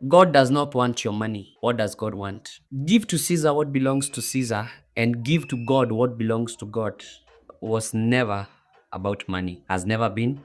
God does not want your money. What does God want? Give to Caesar what belongs to Caesar and give to God what belongs to God was never about money, has never been,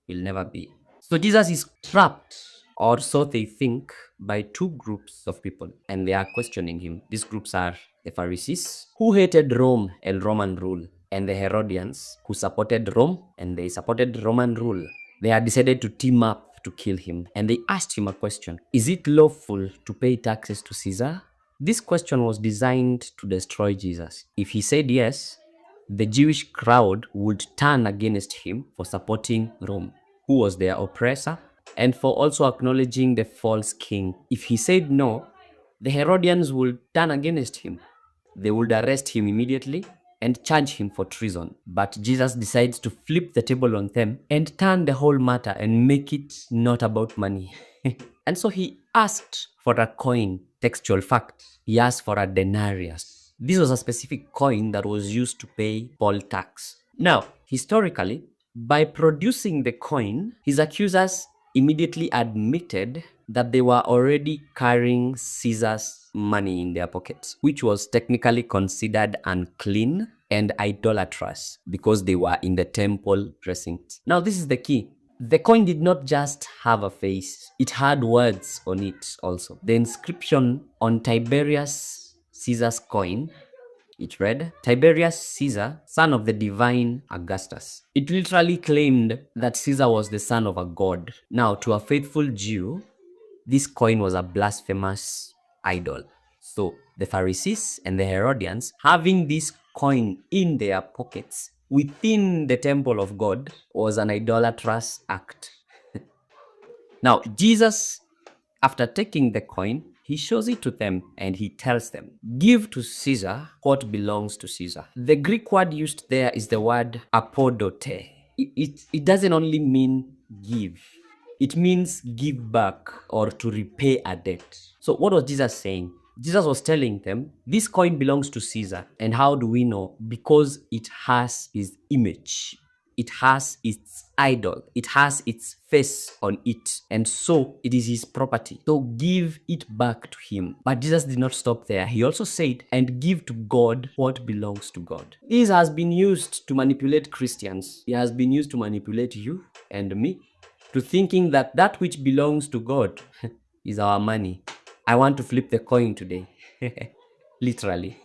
will never be. So Jesus is trapped, or so they think, by two groups of people, and they are questioning him. These groups are the Pharisees, who hated Rome and Roman rule, and the Herodians, who supported Rome and they supported Roman rule. They had decided to team up to kill him, and they asked him a question: is it lawful to pay taxes to Caesar? This question was designed to destroy Jesus. If he said yes, the Jewish crowd would turn against him for supporting Rome, who was their oppressor, and for also acknowledging the false king. If he said no, the Herodians would turn against him. They would arrest him immediately and charge him for treason. But Jesus decides to flip the table on them and turn the whole matter and make it not about money. And so he asked for a coin, textual fact. He asked for a denarius. This was a specific coin that was used to pay poll tax. Now, historically, by producing the coin, his accusers immediately admitted that they were already carrying Caesar's money in their pockets, which was technically considered unclean and idolatrous because they were in the temple precincts. Now, this is the key. The coin did not just have a face, it had words on it also. The inscription on Tiberius Caesar's coin, it read, Tiberius Caesar, son of the divine Augustus. It literally claimed that Caesar was the son of a god. Now, to a faithful Jew, this coin was a blasphemous idol. So the Pharisees and the Herodians, having this coin in their pockets within the temple of God, was an idolatrous act. Now, Jesus, after taking the coin, he shows it to them and he tells them, give to Caesar what belongs to Caesar. The Greek word used there is the word apodote. It doesn't only mean give. It means give back or to repay a debt. So what was Jesus saying? Jesus was telling them, this coin belongs to Caesar. And how do we know? Because it has his image. It has its idol. It has its face on it. And so it is his property. So give it back to him. But Jesus did not stop there. He also said, and give to God what belongs to God. This has been used to manipulate Christians. It has been used to manipulate you and me, to thinking that that which belongs to God is our money. I want to flip the coin today. Literally.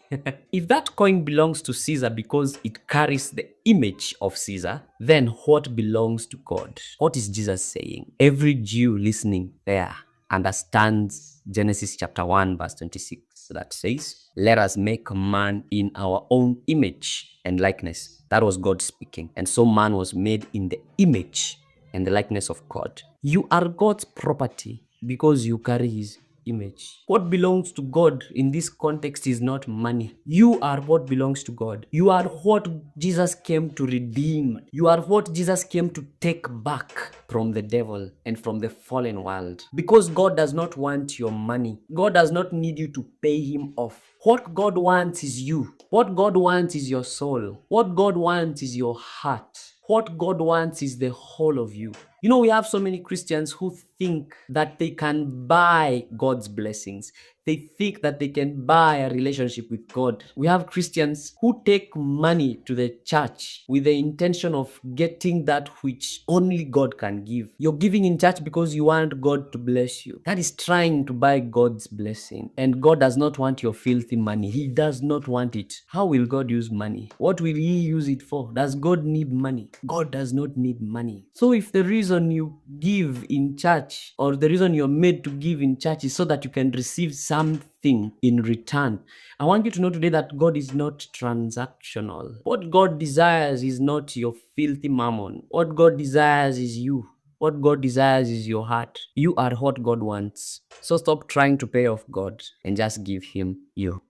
If that coin belongs to Caesar because it carries the image of Caesar, then what belongs to God? What is Jesus saying? Every Jew listening there understands Genesis chapter 1 verse 26 that says, let us make man in our own image and likeness. That was God speaking. And so man was made in the image and the likeness of God. You are God's property because you carry his image. What belongs to God in this context is not money. You are what belongs to God. You are what Jesus came to redeem. You are what Jesus came to take back from the devil and from the fallen world. Because God does not want your money. God does not need you to pay him off. What God wants is you. What God wants is your soul. What God wants is your heart. What God wants is the whole of you. You know, we have so many Christians who think that they can buy God's blessings. They think that they can buy a relationship with God. We have Christians who take money to the church with the intention of getting that which only God can give. You're giving in church because you want God to bless you. That is trying to buy God's blessing. And God does not want your filthy money. He does not want it. How will God use money? What will he use it for? Does God need money? God does not need money. So if the reason you give in church, or the reason you're made to give in church, is so that you can receive something in return, I want you to know today that God is not transactional. What God desires is not your filthy mammon. What God desires is you. What God desires is your heart. You are what God wants. So stop trying to pay off God and just give him you.